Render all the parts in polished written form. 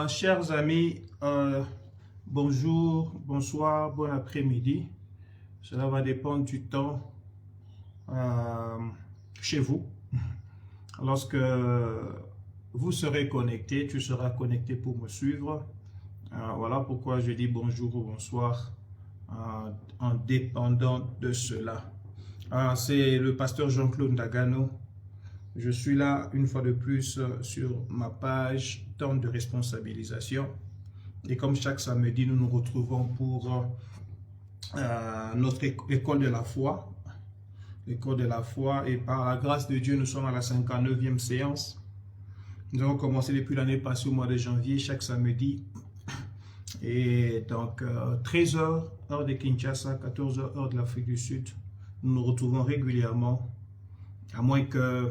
Chers amis, bonjour, bonsoir, bon après-midi. Cela va dépendre du temps euh, chez vous. Lorsque vous serez connecté, tu seras connecté pour me suivre. Voilà pourquoi je dis bonjour ou bonsoir en dépendant de cela. C'est le pasteur Jean-Claude Ndagano. Je suis là une fois de plus sur ma page temps de responsabilisation. Et comme chaque samedi, nous nous retrouvons pour notre école de la foi. L'école de la foi. Et par la grâce de Dieu, nous sommes à la 59e séance. Nous avons commencé depuis l'année passée au mois de janvier, chaque samedi. Et donc, 13h, heure de Kinshasa, 14h, heure de l'Afrique du Sud. Nous nous retrouvons régulièrement, à moins que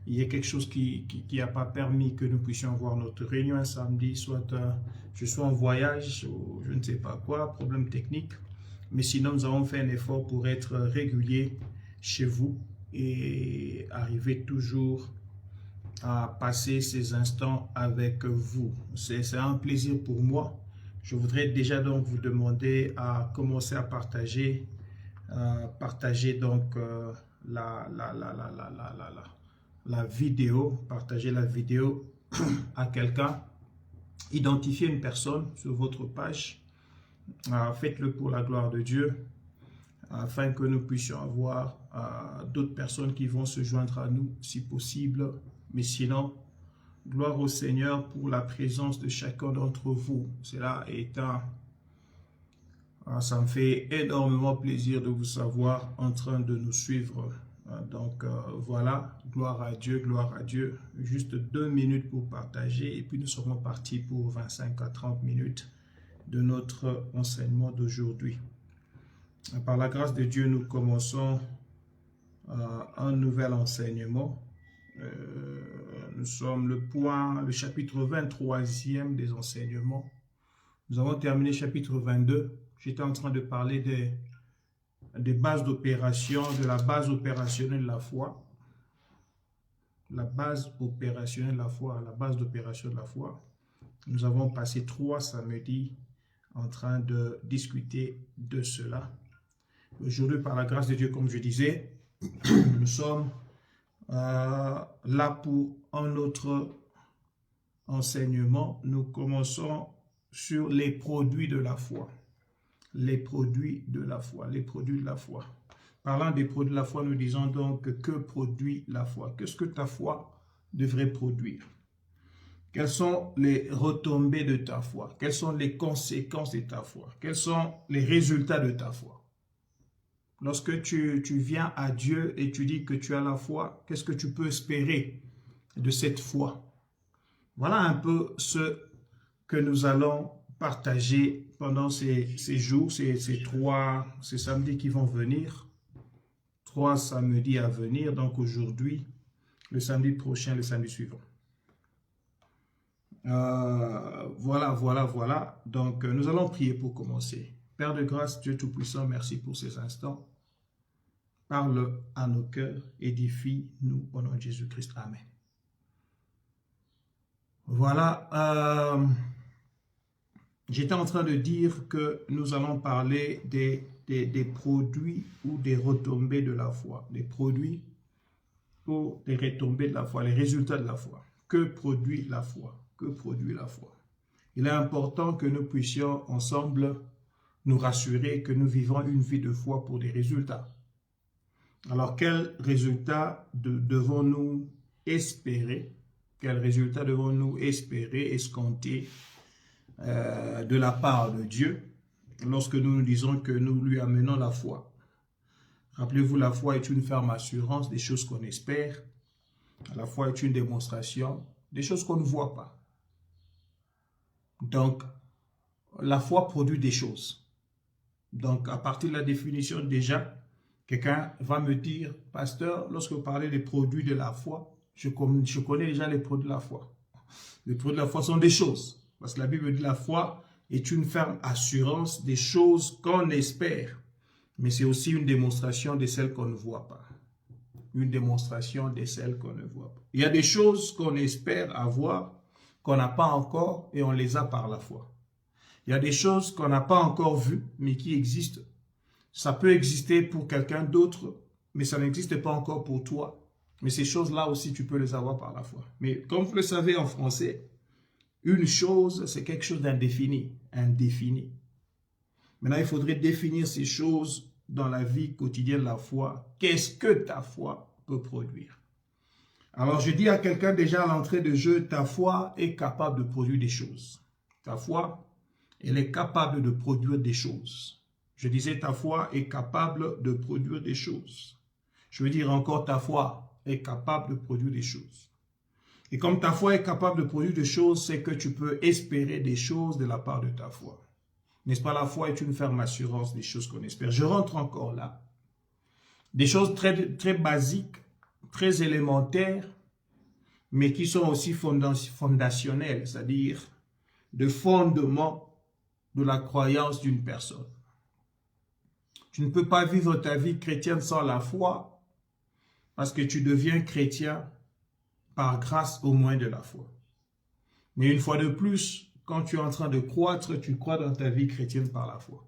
il y a quelque chose qui n'a pas permis que nous puissions avoir notre réunion un samedi, soit je sois en voyage ou je ne sais pas quoi, problème technique. Mais sinon, nous avons fait un effort pour être réguliers chez vous et arriver toujours à passer ces instants avec vous. C'est un plaisir pour moi. Je voudrais déjà donc vous demander à commencer à partager, donc la vidéo, partager la vidéo à quelqu'un, identifiez une personne sur votre page, faites-le pour la gloire de Dieu, afin que nous puissions avoir d'autres personnes qui vont se joindre à nous si possible. Mais sinon, gloire au Seigneur pour la présence de chacun d'entre vous. Cela étant, ça me fait énormément plaisir de vous savoir en train de nous suivre. Donc voilà, gloire à Dieu, gloire à Dieu. Juste 2 minutes pour partager et puis nous serons partis pour 25 à 30 minutes de notre enseignement d'aujourd'hui. Par la grâce de Dieu, nous commençons un nouvel enseignement. Nous sommes le chapitre 23e des enseignements. Nous avons terminé le chapitre 22. J'étais en train de parler des bases d'opération, de la base opérationnelle de la foi. La base opérationnelle de la foi, la base d'opération de la foi. Nous avons passé 3 samedis en train de discuter de cela. Aujourd'hui, par la grâce de Dieu, comme je disais, nous sommes là pour un autre enseignement. Nous commençons sur les produits de la foi. Les produits de la foi, les produits de la foi. Parlant des produits de la foi, nous disons donc que produit la foi? Qu'est-ce que ta foi devrait produire? Quelles sont les retombées de ta foi? Quelles sont les conséquences de ta foi? Quels sont les résultats de ta foi? Lorsque tu viens à Dieu et tu dis que tu as la foi, qu'est-ce que tu peux espérer de cette foi? Voilà un peu ce que nous allons partager pendant ces jours, ces samedis qui vont venir. 3 samedis à venir, donc aujourd'hui, le samedi prochain, le samedi suivant. Voilà. Donc, nous allons prier pour commencer. Père de grâce, Dieu Tout-Puissant, merci pour ces instants. Parle à nos cœurs, édifie-nous au nom de Jésus-Christ. Amen. Voilà. J'étais en train de dire que nous allons parler des produits ou des retombées de la foi. Des produits ou des retombées de la foi, les résultats de la foi. Que produit la foi? Que produit la foi? Il est important que nous puissions ensemble nous rassurer que nous vivons une vie de foi pour des résultats. Alors, quels résultats devons-nous espérer? Quels résultats devons-nous espérer, escompter de la part de Dieu lorsque nous nous disons que nous lui amenons la foi? Rappelez-vous, la foi est une ferme assurance des choses qu'on espère. La foi est une démonstration des choses qu'on ne voit pas. Donc, la foi produit des choses. Donc, à partir de la définition déjà, quelqu'un va me dire, pasteur, lorsque vous parlez des produits de la foi, je connais déjà les produits de la foi. Les produits de la foi sont des choses. Parce que la Bible dit la foi est une ferme assurance des choses qu'on espère. Mais c'est aussi une démonstration de celles qu'on ne voit pas. Une démonstration de celles qu'on ne voit pas. Il y a des choses qu'on espère avoir, qu'on n'a pas encore et on les a par la foi. Il y a des choses qu'on n'a pas encore vues, mais qui existent. Ça peut exister pour quelqu'un d'autre, mais ça n'existe pas encore pour toi. Mais ces choses-là aussi, tu peux les avoir par la foi. Mais comme vous le savez en français, une chose, c'est quelque chose d'indéfini, indéfini. Maintenant, il faudrait définir ces choses dans la vie quotidienne de la foi. Qu'est-ce que ta foi peut produire? Alors, je dis à quelqu'un déjà à l'entrée de jeu, ta foi est capable de produire des choses. Ta foi, elle est capable de produire des choses. Je disais, ta foi est capable de produire des choses. Je veux dire encore, ta foi est capable de produire des choses. Et comme ta foi est capable de produire des choses, c'est que tu peux espérer des choses de la part de ta foi. N'est-ce pas, la foi est une ferme assurance des choses qu'on espère. Je rentre encore là. Des choses très, très basiques, très élémentaires, mais qui sont aussi fondationnelles, c'est-à-dire de fondement de la croyance d'une personne. Tu ne peux pas vivre ta vie chrétienne sans la foi, parce que tu deviens chrétien par grâce au moins de la foi. Mais une fois de plus, quand tu es en train de croître, tu crois dans ta vie chrétienne par la foi.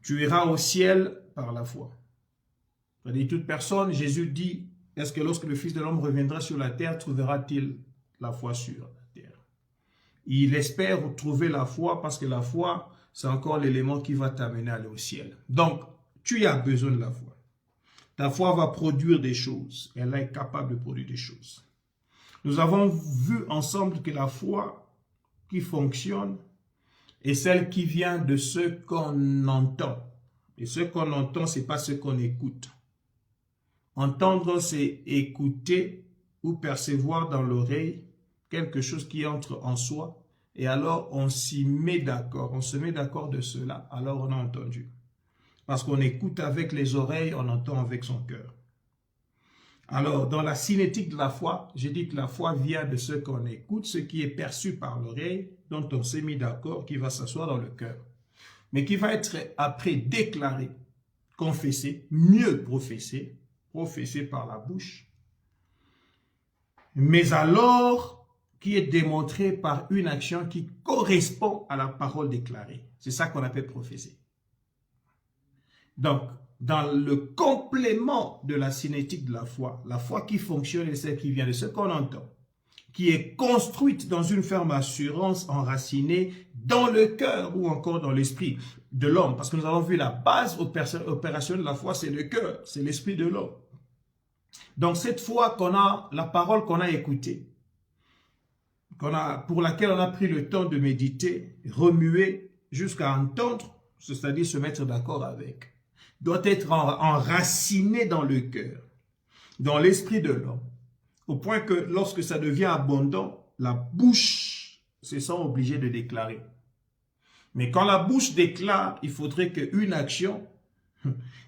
Tu iras au ciel par la foi. C'est-à-dire, toute personne, Jésus dit, est-ce que lorsque le Fils de l'homme reviendra sur la terre, trouvera-t-il la foi sur la terre? Il espère trouver la foi parce que la foi, c'est encore l'élément qui va t'amener à aller au ciel. Donc, tu as besoin de la foi. Ta foi va produire des choses. Elle est capable de produire des choses. Nous avons vu ensemble que la foi qui fonctionne est celle qui vient de ce qu'on entend. Et ce qu'on entend, ce n'est pas ce qu'on écoute. Entendre, c'est écouter ou percevoir dans l'oreille quelque chose qui entre en soi. Et alors, on s'y met d'accord. On se met d'accord de cela. Alors, on a entendu. Parce qu'on écoute avec les oreilles, on entend avec son cœur. Alors, dans la cinétique de la foi, j'ai dit que la foi vient de ce qu'on écoute, ce qui est perçu par l'oreille, dont on s'est mis d'accord, qui va s'asseoir dans le cœur. Mais qui va être après déclaré, confessé, mieux professé par la bouche. Mais alors, qui est démontré par une action qui correspond à la parole déclarée. C'est ça qu'on appelle prophétie. Donc, dans le complément de la cinétique de la foi qui fonctionne est celle qui vient de ce qu'on entend, qui est construite dans une ferme assurance enracinée dans le cœur ou encore dans l'esprit de l'homme. Parce que nous avons vu la base opérationnelle de la foi, c'est le cœur, c'est l'esprit de l'homme. Donc cette foi qu'on a, la parole qu'on a écoutée, pour laquelle on a pris le temps de méditer, remuer jusqu'à entendre, c'est-à-dire se mettre d'accord avec, doit être enraciné dans le cœur, dans l'esprit de l'homme, au point que lorsque ça devient abondant, la bouche se sent obligée de déclarer. Mais quand la bouche déclare, il faudrait qu'une action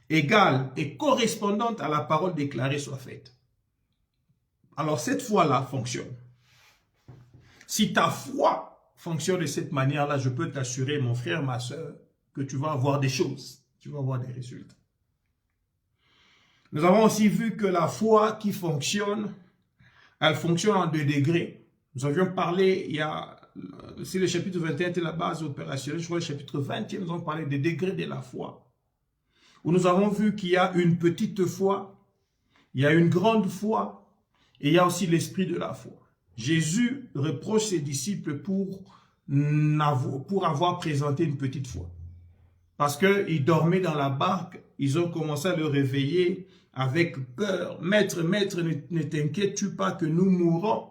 égale et correspondante à la parole déclarée soit faite. Alors cette foi-là fonctionne. Si ta foi fonctionne de cette manière-là, je peux t'assurer, mon frère, ma soeur, que tu vas avoir des choses. Tu vas avoir des résultats. Nous avons aussi vu que la foi qui fonctionne, elle fonctionne en 2 degrés. Nous avions parlé, si le chapitre 21 était la base opérationnelle, je crois que le chapitre 20, nous avons parlé des degrés de la foi. Où nous avons vu qu'il y a une petite foi, il y a une grande foi, et il y a aussi l'esprit de la foi. Jésus reproche ses disciples pour avoir présenté une petite foi. Parce qu'ils dormaient dans la barque, ils ont commencé à le réveiller avec peur. Maître, ne t'inquiètes-tu pas que nous mourrons?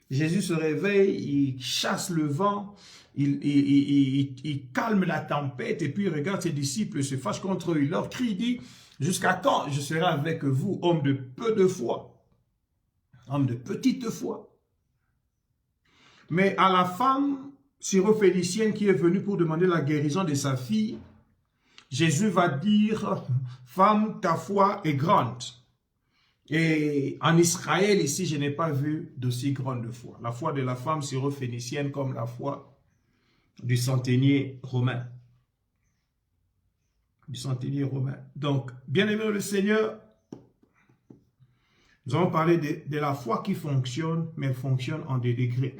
Jésus se réveille, il chasse le vent, il calme la tempête, et puis il regarde ses disciples, se fâche contre eux. Il leur crie, il dit, jusqu'à quand je serai avec vous, homme de peu de foi, homme de petite foi? Mais à la femme syrophénicienne qui est venue pour demander la guérison de sa fille, Jésus va dire, femme, ta foi est grande. Et en Israël, ici, je n'ai pas vu d'aussi grande foi. La foi de la femme syrophénicienne comme la foi du centenier romain. Donc, bien-aimé le Seigneur, nous avons parlé de la foi qui fonctionne, mais elle fonctionne en 2 degrés.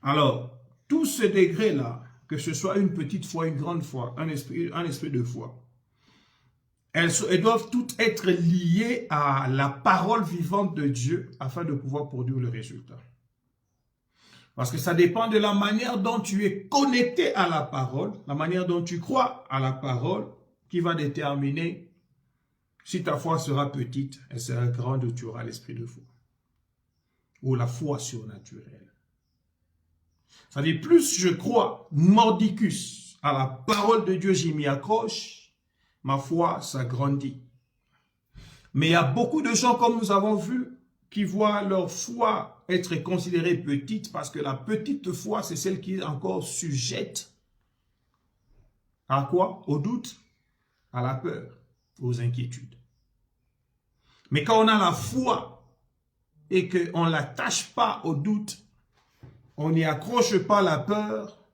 Alors, tous ces degrés-là, que ce soit une petite foi, une grande foi, un esprit de foi, elles doivent toutes être liées à la parole vivante de Dieu afin de pouvoir produire le résultat. Parce que ça dépend de la manière dont tu es connecté à la parole, la manière dont tu crois à la parole, qui va déterminer si ta foi sera petite, elle sera grande ou tu auras l'esprit de foi. Ou la foi surnaturelle. C'est-à-dire, plus je crois mordicus à la parole de Dieu, j'y m'y accroche, ma foi s'agrandit. Mais il y a beaucoup de gens, comme nous avons vu, qui voient leur foi être considérée petite parce que la petite foi, c'est celle qui est encore sujette à quoi? Au doute, à la peur, aux inquiétudes. Mais quand on a la foi et qu'on ne l'attache pas au doute, on n'y accroche pas la peur,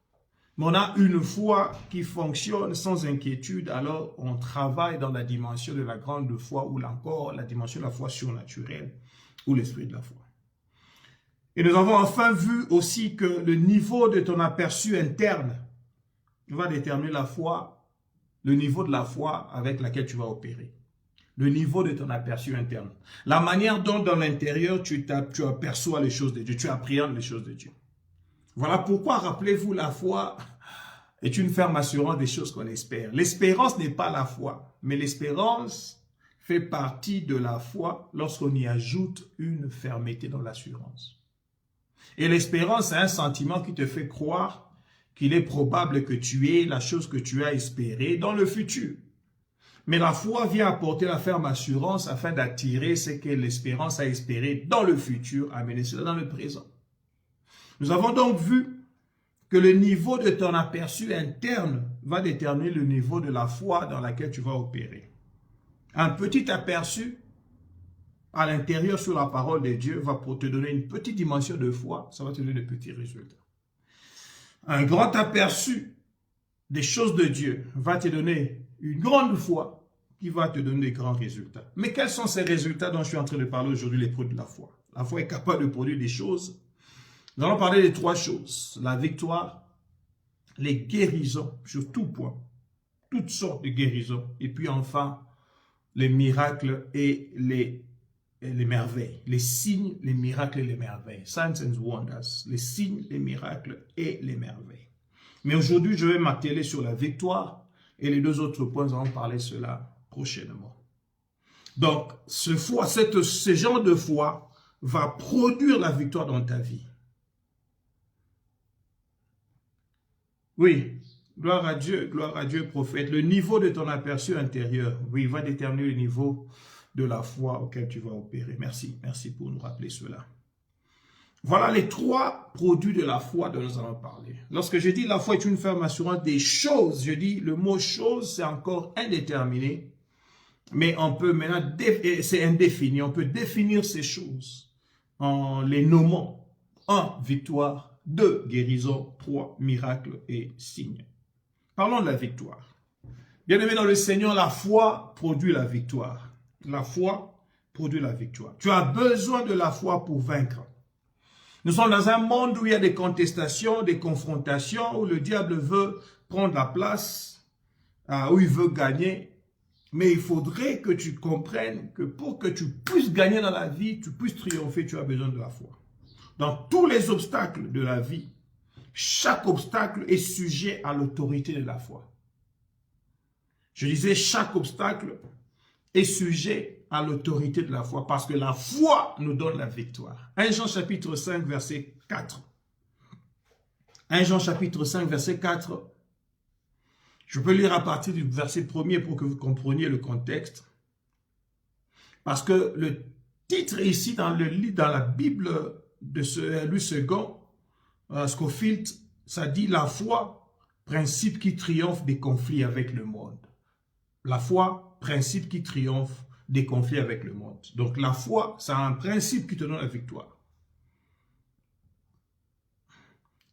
mais on a une foi qui fonctionne sans inquiétude, alors on travaille dans la dimension de la grande foi ou encore la dimension de la foi surnaturelle ou l'esprit de la foi. Et nous avons enfin vu aussi que le niveau de ton aperçu interne va déterminer la foi, le niveau de la foi avec laquelle tu vas opérer. Le niveau de ton aperçu interne. La manière dont dans l'intérieur tu aperçois les choses de Dieu, tu appréhendes les choses de Dieu. Voilà pourquoi, rappelez-vous, la foi est une ferme assurance des choses qu'on espère. L'espérance n'est pas la foi, mais l'espérance fait partie de la foi lorsqu'on y ajoute une fermeté dans l'assurance. Et l'espérance, c'est un sentiment qui te fait croire qu'il est probable que tu aies la chose que tu as espérée dans le futur. Mais la foi vient apporter la ferme assurance afin d'attirer ce que l'espérance a espéré dans le futur, amener cela dans le présent. Nous avons donc vu que le niveau de ton aperçu interne va déterminer le niveau de la foi dans laquelle tu vas opérer. Un petit aperçu à l'intérieur sur la parole de Dieu va te donner une petite dimension de foi, ça va te donner de petits résultats. Un grand aperçu des choses de Dieu va te donner une grande foi qui va te donner de grands résultats. Mais quels sont ces résultats dont je suis en train de parler aujourd'hui, les produits de la foi? La foi est capable de produire des choses. Nous allons parler de trois choses. La victoire, les guérisons sur tout point, toutes sortes de guérisons. Et puis enfin, les miracles et les merveilles. Les signes, les miracles et les merveilles. Signs and wonders. Les signes, les miracles et les merveilles. Mais aujourd'hui, je vais m'atteler sur la victoire. Et les deux autres points, nous allons parler de cela prochainement. Donc, ce genre de foi va produire la victoire dans ta vie. Oui, gloire à Dieu, prophète. Le niveau de ton aperçu intérieur, oui, va déterminer le niveau de la foi auquel tu vas opérer. Merci pour nous rappeler cela. Voilà les trois produits de la foi dont nous allons parler. Lorsque je dis la foi est une ferme assurance des choses, je dis le mot chose, c'est encore indéterminé, mais on peut maintenant, c'est indéfini, on peut définir ces choses en les nommant. 1, victoire. 2, guérison. 3, miracle et signe. Parlons de la victoire. Bien-aimé dans le Seigneur, la foi produit la victoire. La foi produit la victoire. Tu as besoin de la foi pour vaincre. Nous sommes dans un monde où il y a des contestations, des confrontations, où le diable veut prendre la place, où il veut gagner. Mais il faudrait que tu comprennes que pour que tu puisses gagner dans la vie, tu puisses triompher, tu as besoin de la foi. Dans tous les obstacles de la vie, chaque obstacle est sujet à l'autorité de la foi. Je disais, chaque obstacle est sujet à l'autorité de la foi, parce que la foi nous donne la victoire. 1 Jean chapitre 5, verset 4. 1 Jean chapitre 5, verset 4. Je peux lire à partir du verset 1er pour que vous compreniez le contexte. Parce que le titre ici dans la Bible de Louis II, Scofield, ça dit la foi, principe qui triomphe des conflits avec le monde. La foi, principe qui triomphe des conflits avec le monde. Donc la foi, c'est un principe qui te donne la victoire.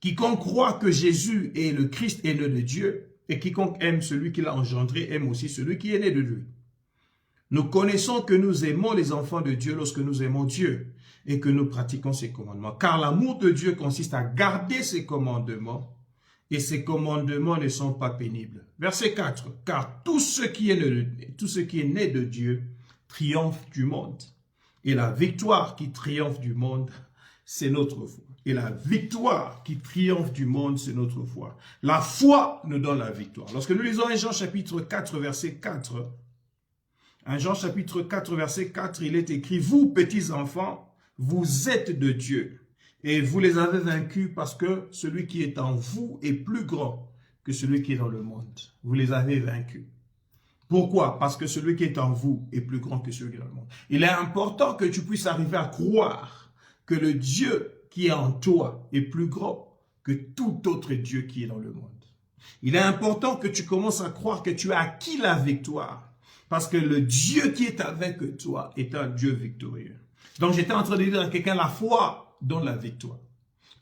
Quiconque croit que Jésus est le Christ est né de Dieu, et quiconque aime celui qui l'a engendré, aime aussi celui qui est né de lui. Nous connaissons que nous aimons les enfants de Dieu lorsque nous aimons Dieu. et que nous pratiquons ses commandements. Car l'amour de Dieu consiste à garder ses commandements et ses commandements ne sont pas pénibles. Verset 4. Car tout ce qui est né de Dieu triomphe du monde. Et la victoire qui triomphe du monde, c'est notre foi. Et la victoire qui triomphe du monde, c'est notre foi. La foi nous donne la victoire. Lorsque nous lisons 1 Jean chapitre 4, verset 4, 1 Jean chapitre 4, verset 4, il est écrit, « Vous, petits enfants, vous êtes de Dieu, et vous les avez vaincus parce que celui qui est en vous est plus grand que celui qui est dans le monde. » Vous les avez vaincus. Pourquoi? Parce que celui qui est en vous est plus grand que celui qui est dans le monde. Il est important que tu puisses arriver à croire que le Dieu qui est en toi est plus grand que tout autre Dieu qui est dans le monde. Il est important que tu commences à croire que tu as acquis la victoire parce que le Dieu qui est avec toi est un Dieu victorieux. Donc j'étais en train de dire à quelqu'un, la foi donne la victoire.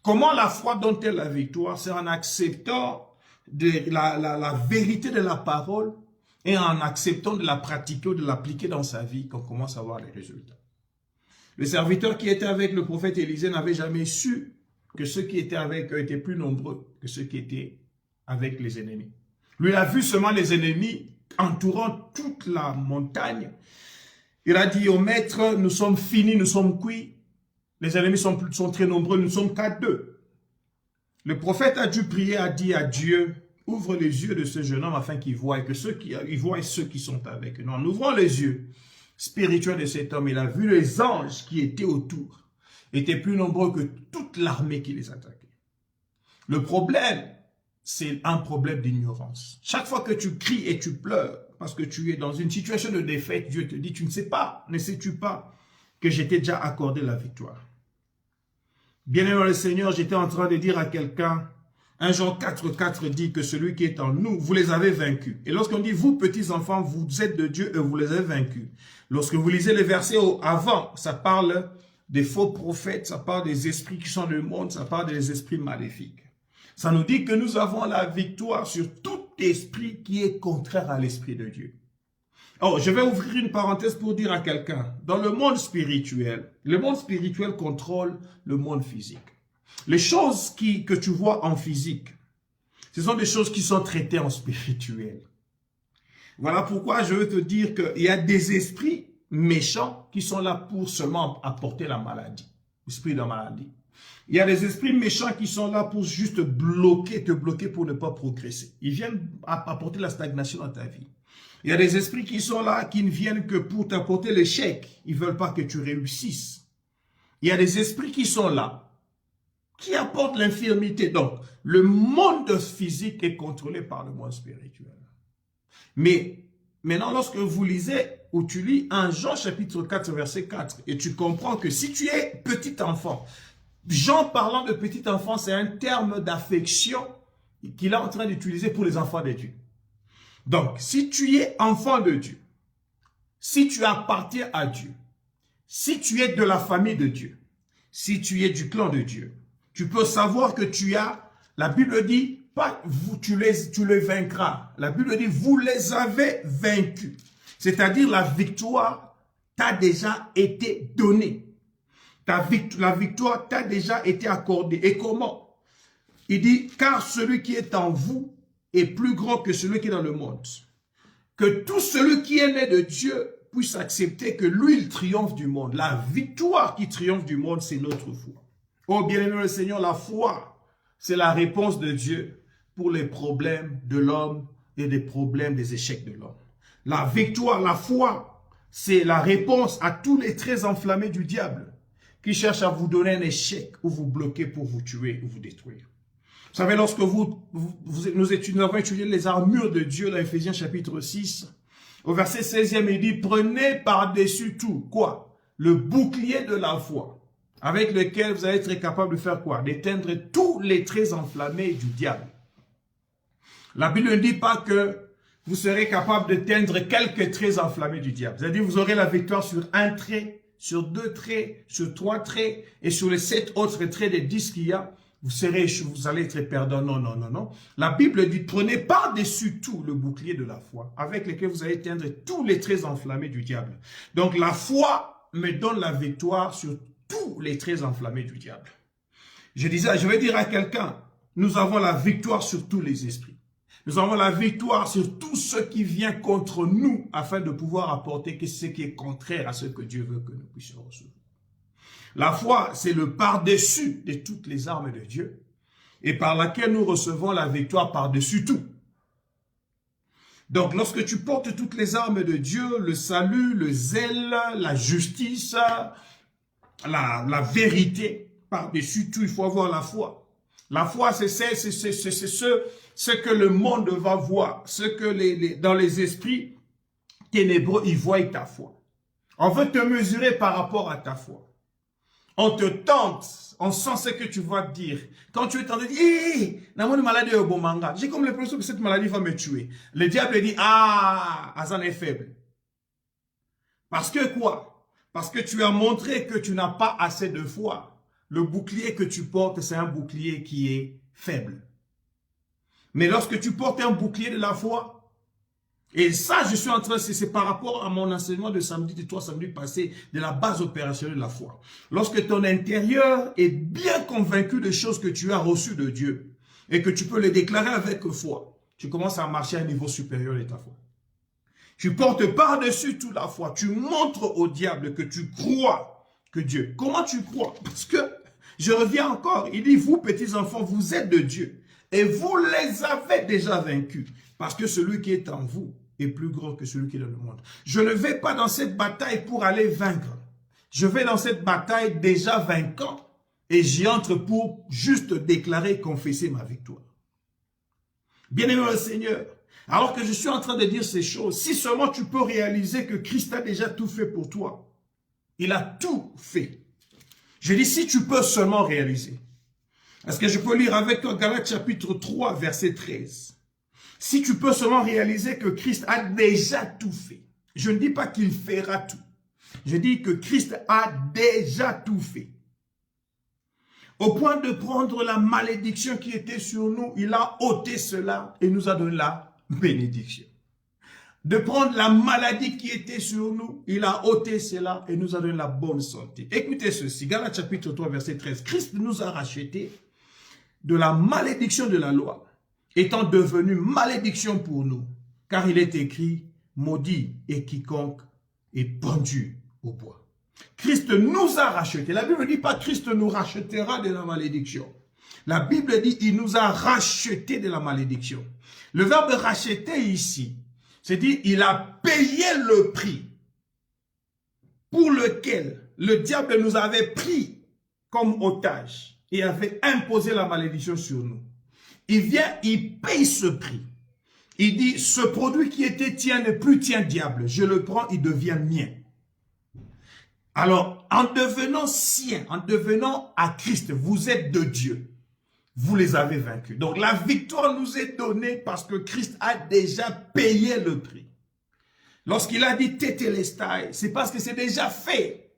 Comment la foi donne-t-elle la victoire? C'est en acceptant la vérité de la parole et en acceptant de la pratiquer ou de l'appliquer dans sa vie qu'on commence à voir les résultats. Le serviteur qui était avec le prophète Élisée n'avait jamais su que ceux qui étaient avec eux étaient plus nombreux que ceux qui étaient avec les ennemis. Lui, il a vu seulement les ennemis entourant toute la montagne. Il a dit au maître, nous sommes finis, nous sommes cuits. Les ennemis sont très nombreux, nous sommes qu'à 2. Le prophète a dû prier, a dit à Dieu, ouvre les yeux de ce jeune homme afin qu'il voie, il voie ceux qui sont avec eux. En ouvrant les yeux spirituels de cet homme, il a vu les anges qui étaient autour, étaient plus nombreux que toute l'armée qui les attaquait. Le problème, c'est un problème d'ignorance. Chaque fois que tu cries et tu pleures, parce que tu es dans une situation de défaite, Dieu te dit, tu ne sais pas, ne sais-tu pas que je t'ai déjà accordé la victoire. Bien-aimé le Seigneur, j'étais en train de dire à quelqu'un, 1 Jean 4,4 dit que celui qui est en nous, vous les avez vaincus. Et lorsqu'on dit, vous petits enfants, vous êtes de Dieu et vous les avez vaincus. Lorsque vous lisez les versets avant, ça parle des faux prophètes, ça parle des esprits qui sont du monde, ça parle des esprits maléfiques. Ça nous dit que nous avons la victoire sur tout esprit qui est contraire à l'esprit de Dieu. Oh, je vais ouvrir une parenthèse pour dire à quelqu'un, dans le monde spirituel contrôle le monde physique. Les choses que tu vois en physique, ce sont des choses qui sont traitées en spirituel. Voilà pourquoi je veux te dire qu'il y a des esprits méchants qui sont là pour seulement apporter la maladie, l'esprit de la maladie. Il y a des esprits méchants qui sont là pour juste te bloquer pour ne pas progresser. Ils viennent apporter la stagnation dans ta vie. Il y a des esprits qui sont là, qui ne viennent que pour t'apporter l'échec. Ils ne veulent pas que tu réussisses. Il y a des esprits qui sont là, qui apportent l'infirmité. Donc, le monde physique est contrôlé par le monde spirituel. Mais, maintenant, lorsque vous lisez, ou tu lis 1 Jean chapitre 4, verset 4, et tu comprends que si tu es petit enfant, Jean parlant de petit enfant, c'est un terme d'affection qu'il est en train d'utiliser pour les enfants de Dieu. Donc, si tu es enfant de Dieu, si tu appartiens à Dieu, si tu es de la famille de Dieu, si tu es du clan de Dieu, tu peux savoir que tu as, la Bible dit, pas vous, tu les vaincras. La Bible dit, vous les avez vaincus. C'est-à-dire la victoire t'a déjà été donnée. La victoire t'a déjà été accordée. Et comment? Il dit, car celui qui est en vous est plus grand que celui qui est dans le monde. Que tout celui qui est né de Dieu puisse accepter que lui, il triomphe du monde. La victoire qui triomphe du monde, c'est notre foi. Oh, bien-aimé le Seigneur, la foi, c'est la réponse de Dieu pour les problèmes de l'homme et des problèmes des échecs de l'homme. La victoire, la foi, c'est la réponse à tous les traits enflammés du diable qui cherchent à vous donner un échec ou vous bloquer pour vous tuer ou vous détruire. Vous savez, lorsque nous avons étudié les armures de Dieu dans Éphésiens chapitre 6, au verset 16e, il dit, prenez par-dessus tout, quoi? Le bouclier de la foi, avec lequel vous allez être capable de faire quoi? D'éteindre tous les traits enflammés du diable. La Bible ne dit pas que vous serez capable d'éteindre quelques traits enflammés du diable. C'est-à-dire vous aurez la victoire sur un trait, sur 2 traits, sur 3 traits, et sur les 7 autres traits des 10 qu'il y a, vous allez être perdant. Non, non, non, non. La Bible dit, prenez par-dessus tout le bouclier de la foi, avec lequel vous allez éteindre tous les traits enflammés du diable. Donc la foi me donne la victoire sur tous les traits enflammés du diable. Je vais dire à quelqu'un, nous avons la victoire sur tous les esprits. Nous avons la victoire sur tout ce qui vient contre nous afin de pouvoir apporter ce qui est contraire à ce que Dieu veut que nous puissions recevoir. La foi, c'est le par-dessus de toutes les armes de Dieu et par laquelle nous recevons la victoire par-dessus tout. Donc, lorsque tu portes toutes les armes de Dieu, le salut, le zèle, la justice, la vérité, par-dessus tout, il faut avoir la foi. La foi, c'est ce que le monde va voir, ce que dans les esprits ténébreux, ils voient ta foi. On veut te mesurer par rapport à ta foi. On te tente, on sent ce que tu vas dire. Quand tu es tenté de dire, hé, une maladie au bon manga, j'ai comme l'impression que cette maladie va me tuer. Le diable dit, ah, Azan est faible. Parce que quoi? Parce que tu as montré que tu n'as pas assez de foi. Le bouclier que tu portes, c'est un bouclier qui est faible. Mais lorsque tu portes un bouclier de la foi, et ça, je suis en train, c'est par rapport à mon enseignement de samedi passé, de la base opérationnelle de la foi. Lorsque ton intérieur est bien convaincu des choses que tu as reçues de Dieu, et que tu peux les déclarer avec foi, tu commences à marcher à un niveau supérieur de ta foi. Tu portes par-dessus toute la foi. Tu montres au diable que tu crois que Dieu. Comment tu crois? Parce que, je reviens encore, il dit, vous petits enfants, vous êtes de Dieu. Et vous les avez déjà vaincus. Parce que celui qui est en vous est plus grand que celui qui est dans le monde. Je ne vais pas dans cette bataille pour aller vaincre. Je vais dans cette bataille déjà vainquant. Et j'y entre pour juste déclarer, confesser ma victoire. Bien-aimé le Seigneur, alors que je suis en train de dire ces choses, si seulement tu peux réaliser que Christ a déjà tout fait pour toi. Il a tout fait. Je dis, si tu peux seulement réaliser. Est-ce que je peux lire avec toi Galates chapitre 3, verset 13. Si tu peux seulement réaliser que Christ a déjà tout fait. Je ne dis pas qu'il fera tout. Je dis que Christ a déjà tout fait. Au point de prendre la malédiction qui était sur nous, il a ôté cela et nous a donné la bénédiction. De prendre la maladie qui était sur nous, il a ôté cela et nous a donné la bonne santé. Écoutez ceci, Galates chapitre 3, verset 13. Christ nous a rachetés de la malédiction de la loi, étant devenu malédiction pour nous, car il est écrit, maudit est quiconque est pendu au bois. Christ nous a rachetés. La Bible ne dit pas Christ nous rachètera de la malédiction. La Bible dit il nous a rachetés de la malédiction. Le verbe racheter ici, c'est dire il a payé le prix pour lequel le diable nous avait pris comme otage et avait imposé la malédiction sur nous. Il vient, il paye ce prix. Il dit, ce produit qui était tien n'est plus tien, diable. Je le prends, il devient mien. Alors, en devenant sien, en devenant à Christ, vous êtes de Dieu. Vous les avez vaincus. Donc, la victoire nous est donnée parce que Christ a déjà payé le prix. Lorsqu'il a dit tétélestai, c'est parce que c'est déjà fait.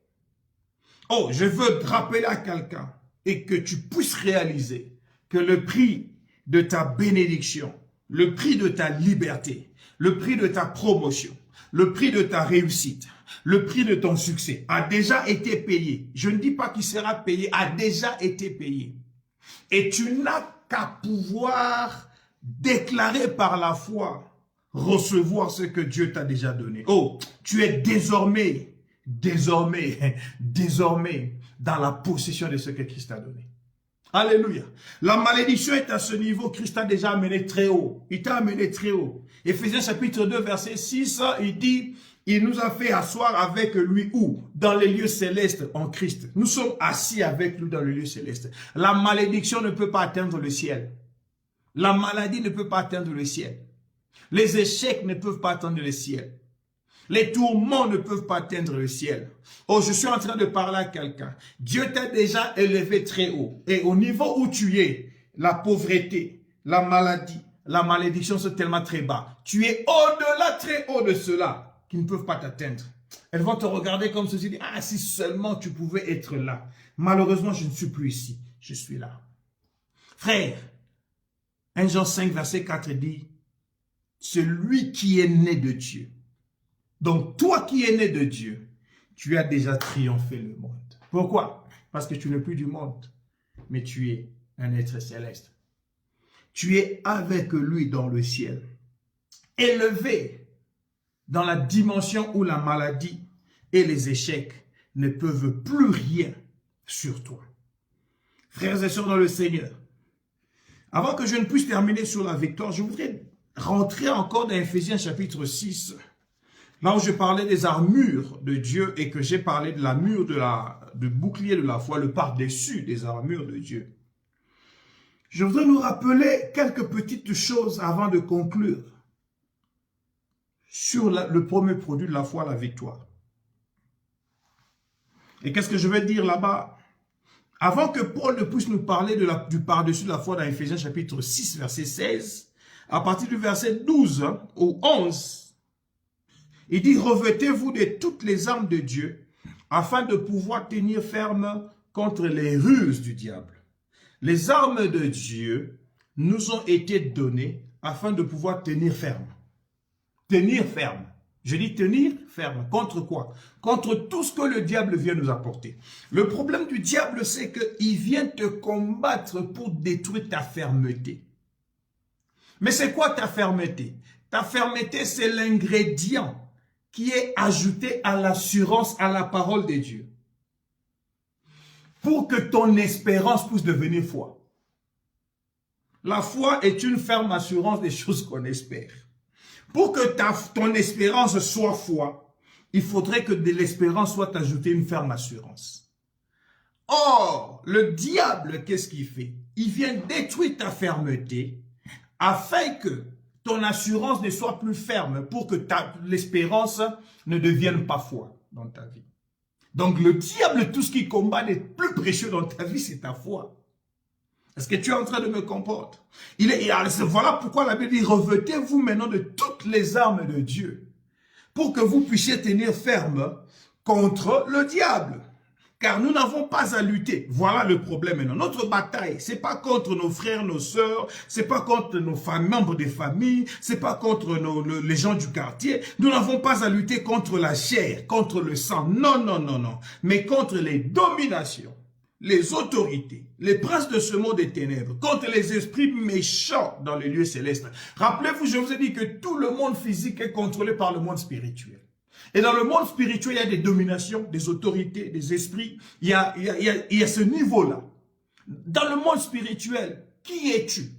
Oh, je veux te rappeler à quelqu'un et que tu puisses réaliser que le prix de ta bénédiction, le prix de ta liberté, le prix de ta promotion, le prix de ta réussite, le prix de ton succès a déjà été payé. Je ne dis pas qu'il sera payé, a déjà été payé. Et tu n'as qu'à pouvoir déclarer par la foi, recevoir ce que Dieu t'a déjà donné. Oh, tu es désormais dans la possession de ce que Christ t'a donné. Alléluia. La malédiction est à ce niveau. Christ a déjà amené très haut. Il t'a amené très haut. Éphésiens chapitre 2 verset 6, il dit, il nous a fait asseoir avec lui où? Dans les lieux célestes en Christ. Nous sommes assis avec lui dans les lieux célestes. La malédiction ne peut pas atteindre le ciel. La maladie ne peut pas atteindre le ciel. Les échecs ne peuvent pas atteindre le ciel. Les tourments ne peuvent pas atteindre le ciel. Oh, je suis en train de parler à quelqu'un. Dieu t'a déjà élevé très haut. Et au niveau où tu es, la pauvreté, la maladie, la malédiction sont tellement très bas. Tu es au-delà, très haut de cela, qui ne peuvent pas t'atteindre. Elles vont te regarder comme ceci, dire, ah, si seulement tu pouvais être là. Malheureusement, je ne suis plus ici. Je suis là. Frère, 1 Jean 5, verset 4 dit, celui qui est né de Dieu. Donc, toi qui es né de Dieu, tu as déjà triomphé le monde. Pourquoi? Parce que tu n'es plus du monde, mais tu es un être céleste. Tu es avec lui dans le ciel, élevé dans la dimension où la maladie et les échecs ne peuvent plus rien sur toi. Frères et sœurs dans le Seigneur, avant que je ne puisse terminer sur la victoire, je voudrais rentrer encore dans Éphésiens chapitre 6, là où je parlais des armures de Dieu et que j'ai parlé de l'armure du bouclier de la foi, le par-dessus des armures de Dieu. Je voudrais nous rappeler quelques petites choses avant de conclure sur le premier produit de la foi, la victoire. Et qu'est-ce que je vais dire là-bas? Avant que Paul ne puisse nous parler du par-dessus de la foi dans Éphésiens chapitre 6, verset 16, à partir du verset 12 au 11, il dit « Revêtez-vous de toutes les armes de Dieu, afin de pouvoir tenir ferme contre les ruses du diable. Les armes de Dieu nous ont été données afin de pouvoir tenir ferme. » Tenir ferme. Je dis tenir ferme. Contre quoi? Contre tout ce que le diable vient nous apporter. Le problème du diable, c'est qu'il vient te combattre pour détruire ta fermeté. Mais c'est quoi ta fermeté? Ta fermeté, c'est l'ingrédient qui est ajouté à l'assurance, à la parole de Dieu. Pour que ton espérance puisse devenir foi. La foi est une ferme assurance des choses qu'on espère. Pour que ton espérance soit foi, il faudrait que de l'espérance soit ajoutée une ferme assurance. Or, le diable, qu'est-ce qu'il fait? Il vient détruire ta fermeté afin que ton assurance ne soit plus ferme pour que l'espérance ne devienne pas foi dans ta vie. Donc le diable, tout ce qu'il combat le plus précieux dans ta vie, c'est ta foi. Est-ce que tu es en train de me comprendre? Voilà pourquoi la Bible dit, revêtez-vous maintenant de toutes les armes de Dieu pour que vous puissiez tenir ferme contre le diable. Car nous n'avons pas à lutter. Voilà le problème maintenant. Notre bataille, c'est pas contre nos frères, nos sœurs, c'est pas contre nos membres des familles, c'est pas contre les gens du quartier. Nous n'avons pas à lutter contre la chair, contre le sang. Non, non, non, non. Mais contre les dominations, les autorités, les princes de ce monde des ténèbres, contre les esprits méchants dans les lieux célestes. Rappelez-vous, je vous ai dit que tout le monde physique est contrôlé par le monde spirituel. Et dans le monde spirituel, il y a des dominations, des autorités, des esprits. Il y a ce niveau-là. Dans le monde spirituel, qui es-tu?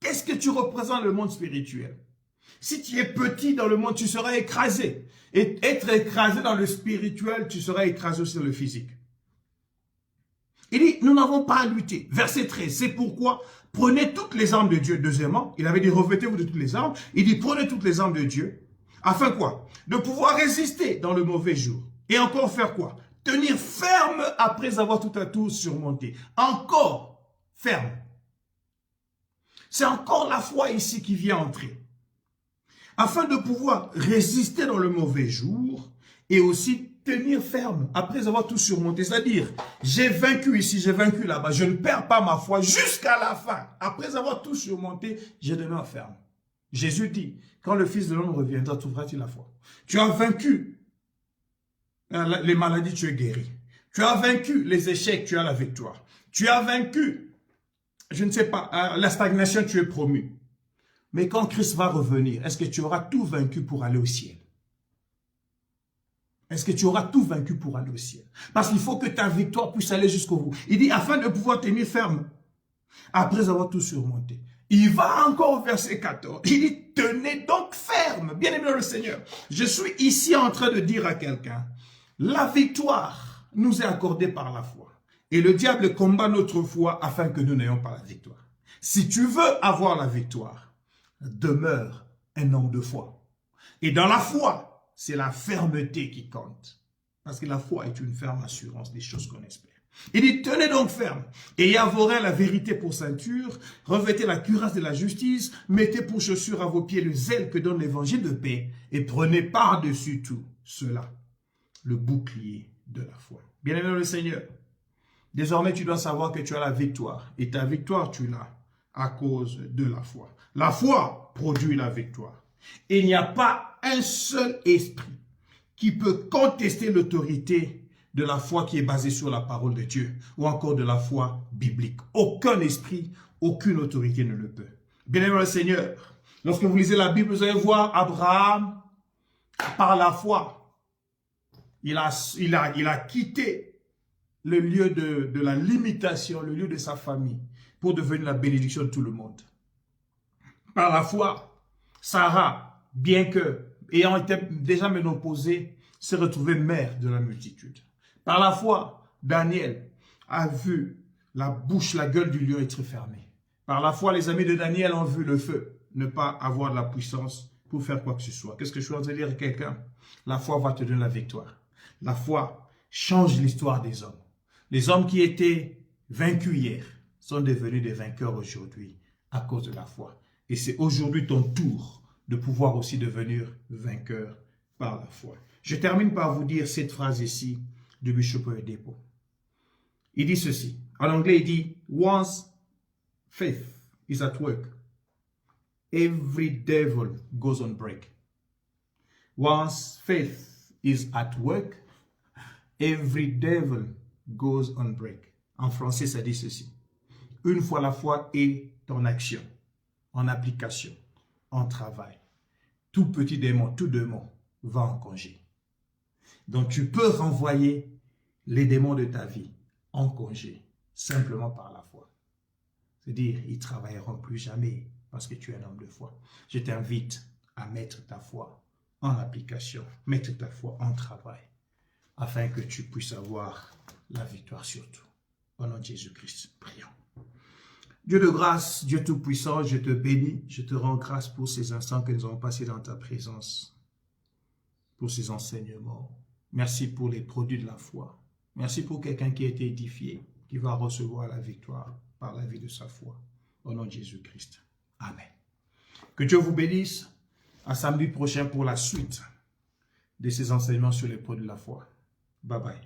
Qu'est-ce que tu représentes le monde spirituel? Si tu es petit dans le monde, tu seras écrasé. Et être écrasé dans le spirituel, tu seras écrasé sur le physique. Il dit, nous n'avons pas à lutter. Verset 13, c'est pourquoi prenez toutes les armes de Dieu. Deuxièmement, il avait dit, revêtez-vous de toutes les armes. Il dit, prenez toutes les armes de Dieu. Afin quoi? De pouvoir résister dans le mauvais jour. Et encore faire quoi? Tenir ferme après avoir tout à tout surmonté. Encore ferme. C'est encore la foi ici qui vient entrer. Afin de pouvoir résister dans le mauvais jour et aussi tenir ferme après avoir tout surmonté. C'est-à-dire, j'ai vaincu ici, j'ai vaincu là-bas. Je ne perds pas ma foi jusqu'à la fin. Après avoir tout surmonté, je demeure ferme. Jésus dit, quand le Fils de l'homme reviendra, trouveras-tu la foi? Tu as vaincu les maladies, tu es guéri. Tu as vaincu les échecs, tu as la victoire. Tu as vaincu, je ne sais pas, la stagnation, tu es promu. Mais quand Christ va revenir, est-ce que tu auras tout vaincu pour aller au ciel? Est-ce que tu auras tout vaincu pour aller au ciel? Parce qu'il faut que ta victoire puisse aller jusqu'au bout. Il dit, afin de pouvoir tenir ferme, après avoir tout surmonté. Il va encore au verset 14. Il dit, tenez donc ferme. Bien aimé dans le Seigneur. Je suis ici en train de dire à quelqu'un, la victoire nous est accordée par la foi. Et le diable combat notre foi afin que nous n'ayons pas la victoire. Si tu veux avoir la victoire, demeure un homme de foi. Et dans la foi, c'est la fermeté qui compte. Parce que la foi est une ferme assurance des choses qu'on espère. Il dit, tenez donc ferme, ayez à vos reins la vérité pour ceinture, revêtez la cuirasse de la justice, mettez pour chaussure à vos pieds le zèle que donne l'évangile de paix, et prenez par-dessus tout cela, le bouclier de la foi. Bien-aimé dans le Seigneur, désormais tu dois savoir que tu as la victoire, et ta victoire tu l'as à cause de la foi. La foi produit la victoire. Et il n'y a pas un seul esprit qui peut contester l'autorité de la foi qui est basée sur la parole de Dieu ou encore de la foi biblique. Aucun esprit, aucune autorité ne le peut. Bien-aimé le Seigneur, lorsque vous lisez la Bible, vous allez voir Abraham, par la foi, il a quitté le lieu de la limitation, le lieu de sa famille, pour devenir la bénédiction de tout le monde. Par la foi, Sarah, bien que ayant été déjà ménopausée, s'est retrouvée mère de la multitude. Par la foi, Daniel a vu la bouche, la gueule du lion être fermée. Par la foi, les amis de Daniel ont vu le feu ne pas avoir de la puissance pour faire quoi que ce soit. Qu'est-ce que je suis en train de dire à quelqu'un? La foi va te donner la victoire. La foi change l'histoire des hommes. Les hommes qui étaient vaincus hier sont devenus des vainqueurs aujourd'hui à cause de la foi. Et c'est aujourd'hui ton tour de pouvoir aussi devenir vainqueur par la foi. Je termine par vous dire cette phrase ici de Bishop Oyedepo. Il dit ceci. En anglais, il dit « Once faith is at work, every devil goes on break. Once faith is at work, every devil goes on break. » En français, ça dit ceci. Une fois la foi est en action, en application, en travail, tout petit démon, tout démon va en congé. Donc tu peux renvoyer les démons de ta vie en congé, simplement par la foi. C'est-à-dire, ils ne travailleront plus jamais parce que tu es un homme de foi. Je t'invite à mettre ta foi en application, mettre ta foi en travail, afin que tu puisses avoir la victoire sur tout. Au nom de Jésus-Christ, prions. Dieu de grâce, Dieu tout-puissant, je te bénis, je te rends grâce pour ces instants que nous avons passés dans ta présence, pour ces enseignements. Merci pour les produits de la foi. Merci pour quelqu'un qui a été édifié, qui va recevoir la victoire par la vie de sa foi. Au nom de Jésus-Christ. Amen. Que Dieu vous bénisse. À samedi prochain pour la suite de ces enseignements sur les produits de la foi. Bye bye.